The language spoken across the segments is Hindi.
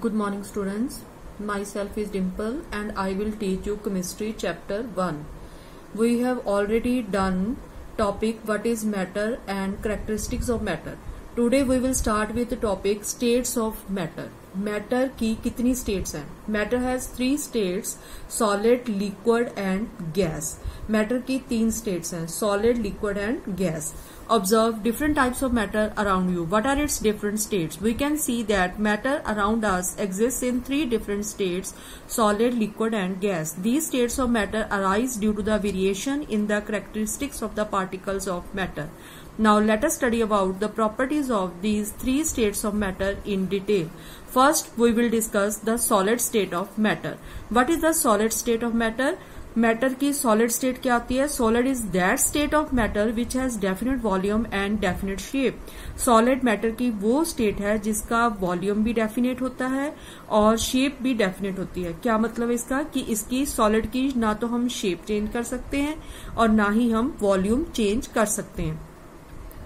Good morning students, myself is Dimple and I will teach you chemistry chapter 1. We have already done topic what is matter and characteristics of matter. Today we will start with the topic states of matter. Matter की कितनी states हैं? Matter has 3 states, solid, liquid and gas. Matter की 3 states हैं, solid, liquid and gas. Observe different types of matter around you. What are its different states? We can see that matter around us exists in 3 different states, solid, liquid and gas. These states of matter arise due to the variation in the characteristics of the particles of matter. Now let us study about the properties of these 3 states of matter in detail. First, we will discuss the solid state of matter. What is the solid state of matter? Matter की सॉलिड स्टेट क्या होती है? Solid is that state of matter which has definite volume and definite shape. Solid matter की वो स्टेट है जिसका वॉल्यूम भी डेफिनेट होता है और शेप भी डेफिनेट होती है. क्या मतलब इसका कि इसकी सॉलिड की ना तो हम शेप चेंज कर सकते हैं और ना ही हम वॉल्यूम चेंज कर सकते हैं.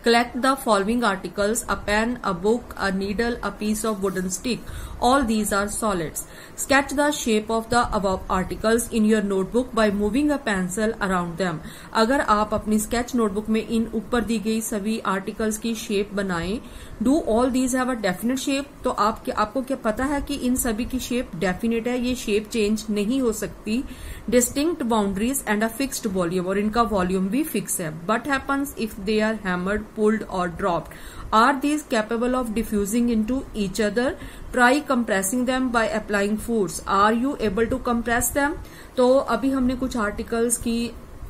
Collect the following articles: a pen, a book, a needle, a piece of wooden stick. All these are solids. Sketch the shape of the above articles in your notebook by moving a pencil around them. अगर आप अपनी sketch notebook में इन ऊपर दी गई सभी articles की shape बनाएं, do all these have a definite shape? तो आपको क्या पता है कि इन सभी की shape definite है, ये shape change नहीं हो सकती. Distinct boundaries and a fixed volume, और इनका volume भी fix है. What happens if they are hammered, pulled or dropped? Are these capable of diffusing into each other? Try compressing them by applying force. Are you able to compress them? तो अभी हमने कुछ आर्टिकल्स की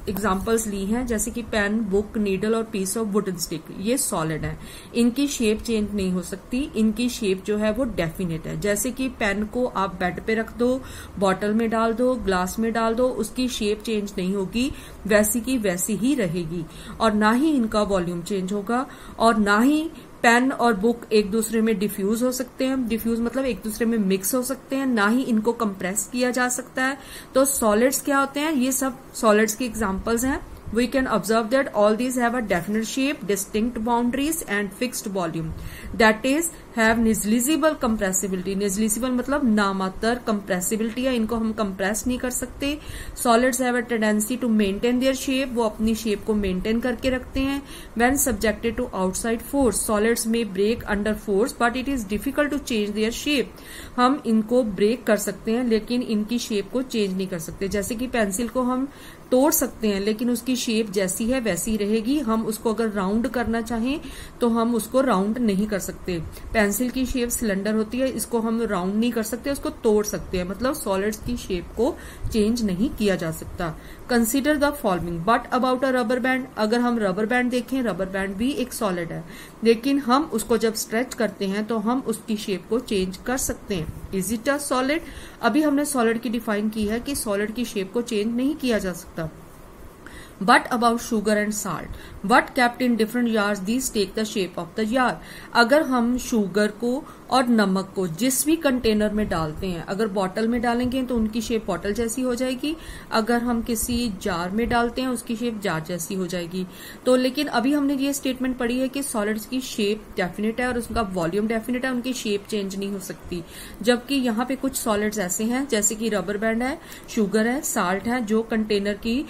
एग्जाम्पल्स ली हैं, जैसे कि पेन, बुक, नीडल और पीस ऑफ वुडन स्टिक. ये सॉलिड है, इनकी शेप चेंज नहीं हो सकती, इनकी शेप जो है वो डेफिनेट है. जैसे कि पेन को आप बेड पे रख दो, बॉटल में डाल दो, ग्लास में डाल दो, उसकी शेप चेंज नहीं होगी, वैसी की वैसी ही रहेगी. और ना ही इनका वॉल्यूम चेंज होगा और ना ही पेन और बुक एक दूसरे में डिफ्यूज हो सकते हैं. डिफ्यूज मतलब एक दूसरे में मिक्स हो सकते हैं, ना ही इनको कंप्रेस किया जा सकता है. तो सॉलिड्स क्या होते हैं? ये सब सॉलिड्स की एग्जांपल्स हैं. We can observe that all these have a definite shape, distinct boundaries and fixed volume. That is, have negligible compressibility. Negligible मतलब नामात्र compressibility है, इनको हम compress नहीं कर सकते. Solids have a tendency to maintain their shape. वो अपनी shape को maintain करके रखते हैं. When subjected to outside force, solids may break under force, but it is difficult to change their shape. हम इनको break कर सकते हैं, लेकिन इनकी shape को change नहीं कर सकते. जैसे कि पेंसिल को हम तोड़ सकते हैं, लेकिन उसकी शेप जैसी है वैसी रहेगी. हम उसको अगर राउंड करना चाहें तो हम उसको राउंड नहीं कर सकते. पेंसिल की शेप सिलेंडर होती है, इसको हम राउंड नहीं कर सकते, उसको तोड़ सकते हैं. मतलब सॉलिड्स की शेप को चेंज नहीं किया जा सकता. Consider the following. But about a rubber band. अगर हम रबर बैंड देखें, रबर बैंड भी एक सॉलिड है, लेकिन हम उसको जब स्ट्रेच करते हैं तो हम उसकी शेप को चेंज कर सकते हैं. Is it a solid? अभी हमने सॉलिड की डिफाइन की है कि सॉलिड की शेप को चेंज नहीं किया जा सकता. But about sugar and salt, what kept in different jars, these take the shape of the jar. अगर हम शुगर को और नमक को जिस भी कंटेनर में डालते हैं, अगर बॉटल में डालेंगे तो उनकी शेप बॉटल जैसी हो जाएगी, अगर हम किसी जार में डालते हैं उसकी शेप जार जैसी हो जाएगी. तो लेकिन अभी हमने ये स्टेटमेंट पढ़ी है कि सॉलिड्स की शेप डेफिनेट है और उसका वॉल्यूम डेफिनेट है, उनकी शेप चेंज नहीं हो सकती. जबकि यहाँ पे कुछ सॉलिड्स ऐसे हैं जैसे कि रबर बैंड है, शुगर है, साल्ट है, जो कंटेनर की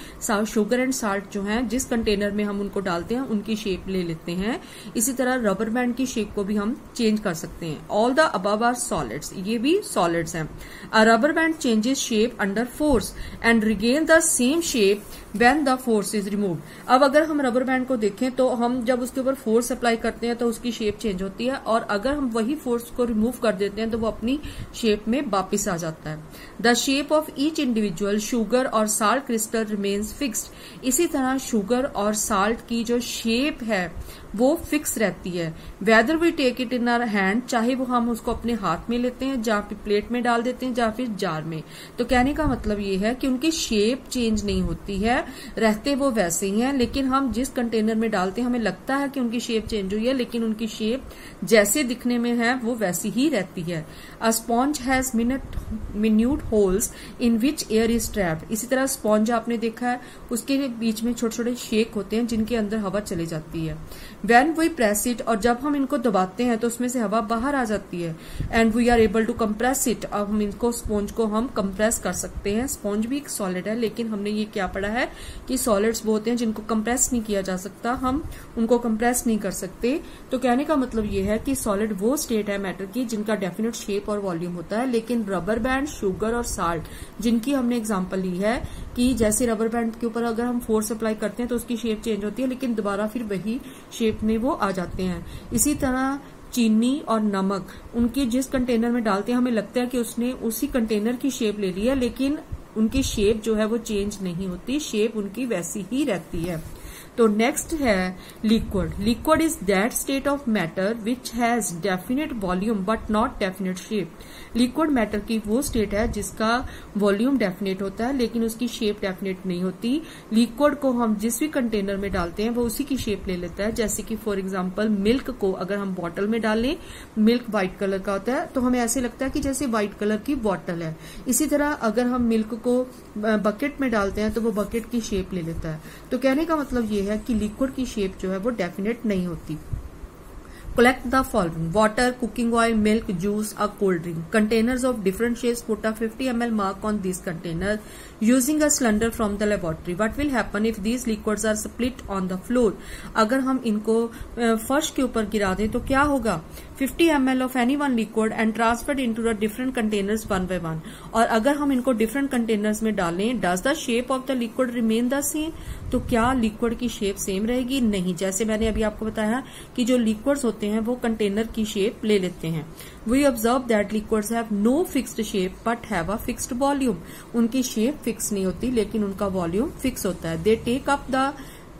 शुगर एंड साल्ट जो है जिस कंटेनर में हम उनको डालते हैं उनकी शेप ले लेते हैं. इसी तरह रबर बैंड की शेप को भी हम चेंज कर सकते हैं. All the above are solids. ये भी सॉलिड्स हैं. A rubber band changes shape under force and regain the same shape when the force is removed. अब अगर हम रबर बैंड को देखें तो हम जब उसके ऊपर फोर्स अप्लाई करते हैं तो उसकी शेप चेंज होती है, और अगर हम वही फोर्स को रिमूव कर देते हैं तो वो अपनी शेप में वापिस आ जाता है. The shape of each individual sugar और साल्ट क्रिस्टल रिमेन्स फिक्स्ड. इसी तरह शुगर और साल्ट की जो शेप है वो फिक्स रहती है. Whether we take it in our hand, चाहे वो हम उसको अपने हाथ में लेते हैं, जहाँ पे प्लेट में डाल देते हैं, या फिर जार में. तो कहने का मतलब ये है कि उनकी शेप चेंज नहीं होती है, रहते वो वैसे ही हैं, लेकिन हम जिस कंटेनर में डालते हैं हमें लगता है कि उनकी शेप चेंज हुई है, लेकिन उनकी शेप जैसे दिखने में है वो वैसी ही रहती है. अ sponge has minute holes in which air is trapped. इसी तरह स्पॉन्ज आपने देखा है, उसके बीच में छोटे छोटे शेक होते हैं जिनके अंदर हवा चली जाती है. व्हेन वी प्रेस इट, और जब हम इनको दबाते हैं तो उसमें से हवा बाहर आ जाती है, and we are able to compress it. अब हम इनको स्पॉन्ज को हम कंप्रेस कर सकते हैं। स्पॉन्ज भी एक सॉलिड है, लेकिन हमने ये क्या पढ़ा है कि सॉलिड्स वो होते हैं जिनको कंप्रेस नहीं किया जा सकता, हम उनको कंप्रेस नहीं कर सकते। तो कहने का मतलब ये है कि सॉलिड वो स्टेट है मैटर की जिनका डेफिनेट शेप और वॉल्यूम होता है, लेकिन रबर बैंड, शुगर और साल्ट जिनकी हमने एग्जांपल ली है कि जैसे रबर बैंड के ऊपर अगर हम फोर्स अप्लाई करते हैं तो उसकी शेप चेंज होती है, लेकिन दोबारा फिर वही शेप में वो आ जाते हैं। इसी तरह चीनी और नमक, उनके जिस कंटेनर में डालते हैं हमें लगता है कि उसने उसी कंटेनर की शेप ले ली है, लेकिन उनकी शेप जो है वो चेंज नहीं होती, शेप उनकी वैसी ही रहती है। तो नेक्स्ट है liquid. Liquid is that state of matter which has definite volume but not definite shape. Liquid matter की वो स्टेट है जिसका वॉल्यूम डेफिनेट होता है लेकिन उसकी शेप डेफिनेट नहीं होती। लिक्विड को हम जिस भी कंटेनर में डालते हैं वो उसी की शेप ले लेता है। जैसे कि फॉर एग्जांपल मिल्क को अगर हम बॉटल में डालें, मिल्क व्हाइट कलर का होता है तो हमें ऐसे लगता है कि जैसे व्हाइट कलर की बॉटल है। इसी तरह अगर हम मिल्क को बकेट में डालते हैं तो वो बकेट की शेप ले लेता है। तो कहने का मतलब ये है कि लिक्विड की शेप जो है वो डेफिनेट नहीं होती। Collect the following: water, cooking oil, milk, juice, a cold drink. Containers of different shapes. Put a 50 ml mark on these containers using a cylinder from the laboratory. What will happen if these liquids are split on the floor? अगर हम इनको फर्श के ऊपर गिरा दें तो क्या होगा? 50 ml of any one liquid and transferred into the different containers one by one. और अगर हम इनको different containers में डालें, does the shape of the liquid remain the same? तो क्या लिक्विड की शेप सेम रहेगी? नहीं। जैसे मैंने अभी आपको बताया कि जो लिक्विड्स होते हैं वो कंटेनर की शेप ले लेते हैं। We observe that liquids have no fixed shape but have a fixed volume. उनकी शेप फिक्स नहीं होती लेकिन उनका वॉल्यूम फिक्स होता है। They take up the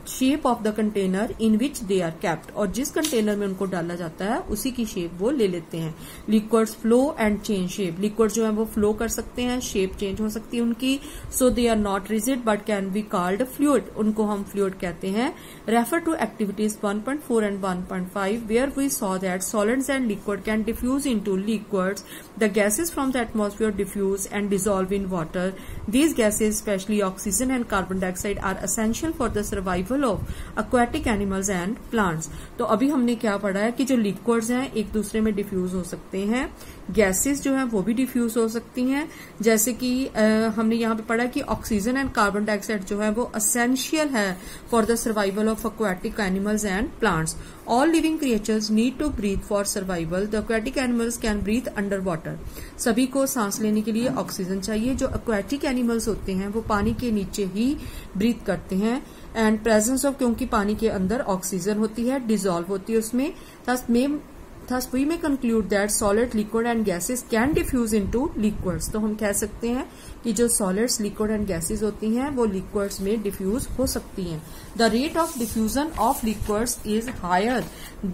shape of the container in which they are kept, और जिस कंटेनर में उनको डाला जाता है उसी की शेप वो ले लेते हैं। Liquids flow and change shape. Liquid जो है वो फ्लो कर सकते हैं, शेप चेंज हो सकती है उनकी। So they are not rigid but can be called fluid, उनको हम फ्लूइड कहते हैं। Refer to activities 1.4 and 1.5 where we saw that solids and liquid can diffuse into liquids. The gases from the atmosphere diffuse and dissolve in water. These gases specially oxygen and carbon dioxide are essential for the survival of aquatic animals and plants। तो अभी हमने क्या पढ़ा है कि जो लिक्विड्स हैं एक दूसरे में डिफ्यूज हो सकते हैं, गैसेस जो हैं वो भी डिफ्यूज हो सकती हैं। जैसे कि हमने यहाँ पे पढ़ा कि ऑक्सीजन एंड कार्बन डाइऑक्साइड जो है वो एसेंशियल है for the survival of aquatic animals and plants. All living creatures need to breathe for survival. The aquatic animals can breathe underwater. सभी को सांस लेने के लिए ऑक्सीजन चाहिए। जो aquatic animals होते हैं वो पानी के नीचे ही ब्रीथ करते हैं। एंड प्रेजेंस ऑफ, क्योंकि पानी के अंदर ऑक्सीजन होती है, डिसॉल्व होती है उसमें। Thus we may conclude that solid, liquid and gases can diffuse into liquids. तो हम कह सकते हैं कि जो solids, liquid and gases होती हैं वो liquids में diffuse हो सकती हैं। The rate of diffusion of liquids is higher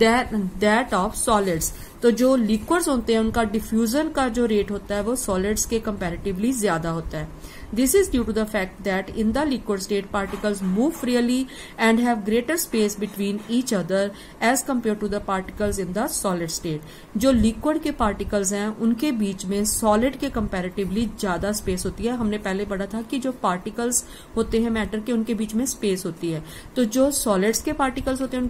than that of solids. तो जो liquids होते हैं उनका diffusion का जो rate होता है वो solids के comparatively ज्यादा होता है। This is due to the fact that in the liquid state particles move freely and have greater space between each other as compared to the particles in the solid state. जो liquid के particles हैं उनके बीच में solid के comparatively ज्यादा space होती है। हमने पहले पढ़ा था कि जो particles होते हैं matter के उनके बीच में space होती है, तो जो solids के particles होते हैं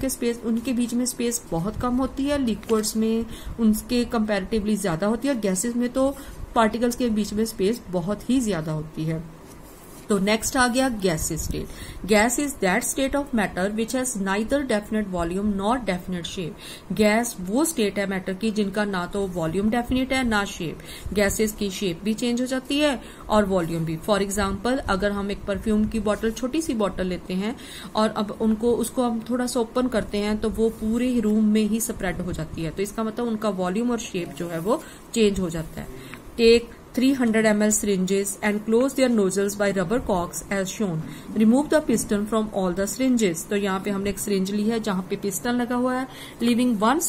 उनके बीच में space बहुत कम होती है, liquids में उनके comparatively ज्यादा होती है, और gases में तो पार्टिकल्स के बीच में स्पेस बहुत ही ज्यादा होती है। तो नेक्स्ट आ गया gases state. Gas is that state of matter which has neither definite volume not definite shape. Gas वो स्टेट है मैटर की जिनका ना तो वॉल्यूम डेफिनेट है ना शेप। गैसेस की शेप भी चेंज हो जाती है और वॉल्यूम भी। फॉर एग्जाम्पल अगर हम एक परफ्यूम की बॉटल, छोटी सी बॉटल लेते हैं और अब उसको हम थोड़ा सा ओपन करते हैं तो वो पूरे रूम में ही स्प्रेड हो जाती है, तो इसका मतलब उनका वॉल्यूम और शेप जो है वो चेंज हो जाता है। Take 300 ml syringes and close their nozzles by rubber corks as shown. Remove the piston from all the syringes. तो यहाँ पे हमने एक syringe ली है जहाँ पे piston लगा हुआ है। Leaving one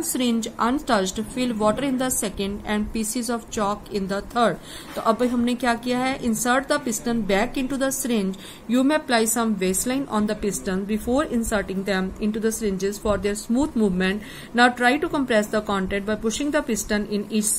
syringe untouched, fill water in the second and pieces of chalk in the third. तो अब हमने क्या किया है, insert the piston back into the syringe. You may apply some Vaseline on the piston before inserting them into the syringes for their smooth movement. Now try to compress the content by pushing the piston in each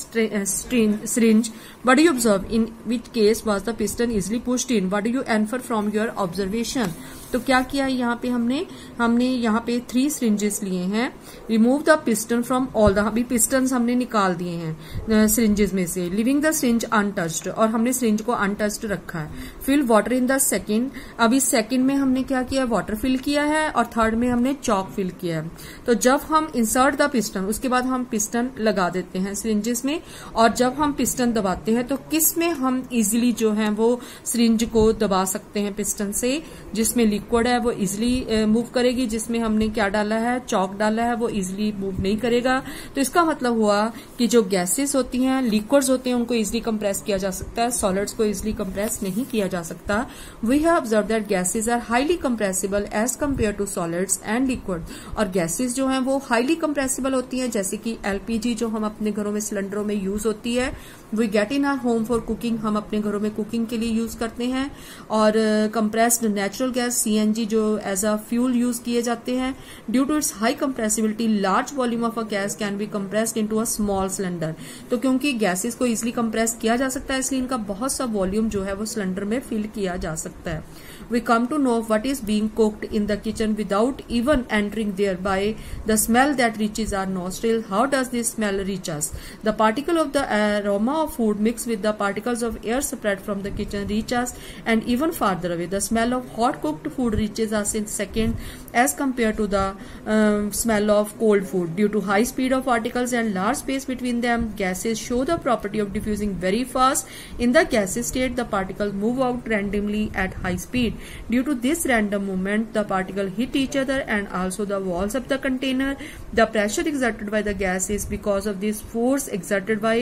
syringe. What do you observe? In which case was the piston easily pushed in? What do you infer from your observation? तो क्या किया है यहाँ पे हमने यहाँ पे 3 सिरिंजेस लिए हैं। Remove the piston from all the, अभी पिस्टन हमने निकाल दिए हैं सिरिंजेस में से, लिविंग द सिरिंज अनटच्ड, और हमने सिरिंज को अनटच्ड रखा है। Fill water in the second, अभी सेकेंड में हमने क्या किया, वाटर फिल किया है, और थर्ड में हमने चॉक फिल किया है। तो जब हम इंसर्ट द पिस्टन, उसके बाद हम पिस्टन लगा देते हैं सिरिंजेस में, और जब हम पिस्टन दबाते हैं तो किस में हम इजिली जो है वो सिरिंज को दबा सकते हैं पिस्टन से, जिसमें लिक्विड है वो इजिली मूव करेगी, जिसमें हमने क्या डाला है, चॉक डाला है, वो इजिली मूव नहीं करेगा। तो इसका मतलब हुआ कि जो गैसेस होती हैं, लिक्विड्स होते हैं, उनको इजिली कंप्रेस किया जा सकता है, सॉलिड्स को इजिली कंप्रेस नहीं किया जा सकता। We have observe that gases are highly compressible as compare to solids and liquid, और गैसेज जो हैं वो हाईली कंप्रेसिबल होती हैं, जैसे कि एलपीजी जो हम अपने घरों में सिलेंडरों में यूज होती है, we get in our home for cooking, हम अपने घरों में कुकिंग के लिए यूज करते हैं। और कंप्रेस्ड नेचुरल गैस सीएनजी जो एज अ फ्यूल यूज किए जाते हैं। Due to its high compressibility large volume of a gas can be compressed into a small cylinder, तो क्योंकि गैसेस को इजिली कंप्रेस किया जा सकता है, इसलिए इनका बहुत सा वॉल्यूम जो है वो सिलेंडर में फिल किया जा सकता है। We come to know what is being cooked in the kitchen without even entering there by the smell that reaches our nostril. How does this smell reach us? The particle of the aroma of food mixed with the particles of air spread from the kitchen reach us and even farther away. The smell of hot cooked food reaches us in second as compared to the smell of cold food. Due to high speed of particles and large space between them, gases show the property of diffusing very fast. In the gaseous state, the particles move out randomly at high speed. Due to this random movement, the particles hit each other and also the walls of the container. The pressure exerted by the gas is because of this force exerted by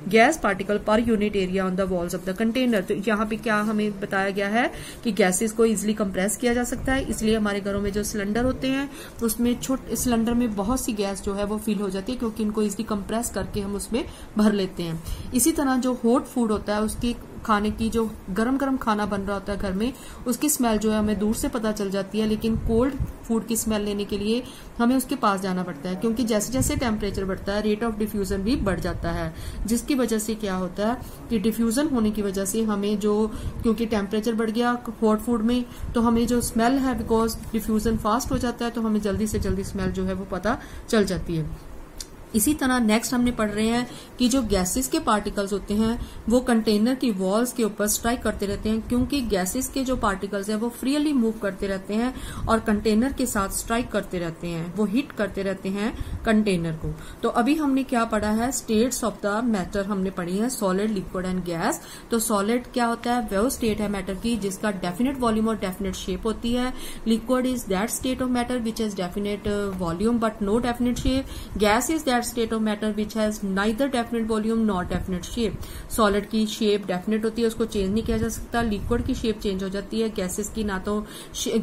gas particle per unit area on the walls of the container. तो यहाँ पे क्या हमें बताया गया है कि गैसेस को इजिली कंप्रेस किया जा सकता है, इसलिए हमारे घरों में जो सिलेंडर होते हैं उसमें छोटे सिलेंडर में बहुत सी गैस जो है वो फिल हो जाती है, क्योंकि इनको इजिली कंप्रेस करके हम उसमें भर लेते हैं। इसी तरह जो हॉट फूड होता है, उसकी खाने की जो गरम गरम खाना बन रहा होता है घर में, उसकी स्मेल जो है हमें दूर से पता चल जाती है, लेकिन कोल्ड फूड की स्मेल लेने के लिए हमें उसके पास जाना पड़ता है, क्योंकि जैसे जैसे टेम्परेचर बढ़ता है रेट ऑफ डिफ्यूजन भी बढ़ जाता है, जिसकी वजह से क्या होता है कि डिफ्यूजन होने की वजह से हमें जो, क्योंकि टेम्परेचर बढ़ गया हॉट फूड में, तो हमें जो स्मेल है, बिकॉज डिफ्यूजन फास्ट हो जाता है, तो हमें जल्दी से जल्दी स्मेल जो है वो पता चल जाती है। इसी तरह नेक्स्ट हमने पढ़ रहे हैं कि जो गैसेस के पार्टिकल्स होते हैं वो कंटेनर की वॉल्स के ऊपर स्ट्राइक करते रहते हैं, क्योंकि गैसेस के जो पार्टिकल्स हैं वो फ्रीली मूव करते रहते हैं और कंटेनर के साथ स्ट्राइक करते रहते हैं, वो हिट करते रहते हैं कंटेनर को। तो अभी हमने क्या पढ़ा है, स्टेट्स ऑफ द मैटर हमने पढ़ी है, सॉलिड, लिक्विड एंड गैस। तो सॉलिड क्या होता है, वो स्टेट है मैटर की जिसका डेफिनेट वॉल्यूम और डेफिनेट शेप होती है। Liquid is that state of matter which has definite volume but no definite shape. Gas is that state of matter which has neither definite volume nor definite shape. Solid की शेप डेफिनेट होती है, उसको चेंज नहीं किया जा सकता। लिक्विड की शेप चेंज हो जाती है, गैसेस की ना तो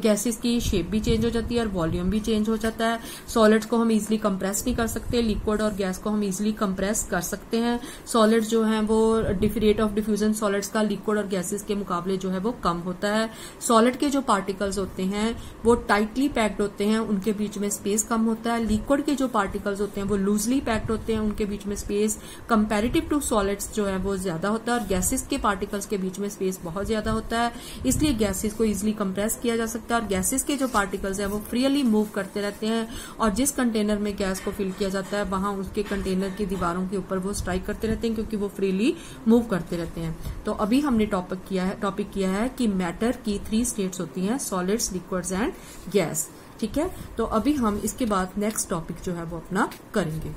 गैसेस की शेप भी चेंज हो जाती है और वॉल्यूम भी चेंज हो जाता है। सॉलिड्स को हम इजिली कंप्रेस नहीं कर सकते, लिक्विड और गैस को हम इजिली कंप्रेस कर सकते हैं। सॉलिड्स जो है वो रेट ऑफ डिफ्यूजन सॉलिड्स का लिक्विड और गैसेस के मुकाबले जो है वो कम होता है। सॉलिड के जो पार्टिकल्स होते हैं वो टाइटली पैक्ड होते हैं, उनके बीच में स्पेस कम होता है। लिक्विड के जो पार्टिकल्स होते हैं वो लूजली पैक्ड होते हैं, उनके बीच में स्पेस कंपैरेटिव टू सॉलिड्स जो है वो ज्यादा होता है, और गैसेस के पार्टिकल्स के बीच में स्पेस बहुत ज्यादा होता है, इसलिए गैसेस को इजिली कंप्रेस किया जा सकता है। और गैसेस के जो पार्टिकल्स हैं वो फ्रीली मूव करते रहते हैं, और जिस कंटेनर में गैस को फिल किया जाता है वहां उसके कंटेनर की दीवारों के ऊपर वो स्ट्राइक करते रहते हैं, क्योंकि वो फ्रीली मूव करते रहते हैं। तो अभी हमने टॉपिक किया है कि मैटर की 3 स्टेट्स होती हैं, सॉलिड्स, लिक्विड्स एंड गैस। ठीक है, तो अभी हम इसके बाद नेक्स्ट टॉपिक जो है वो अपना करेंगे।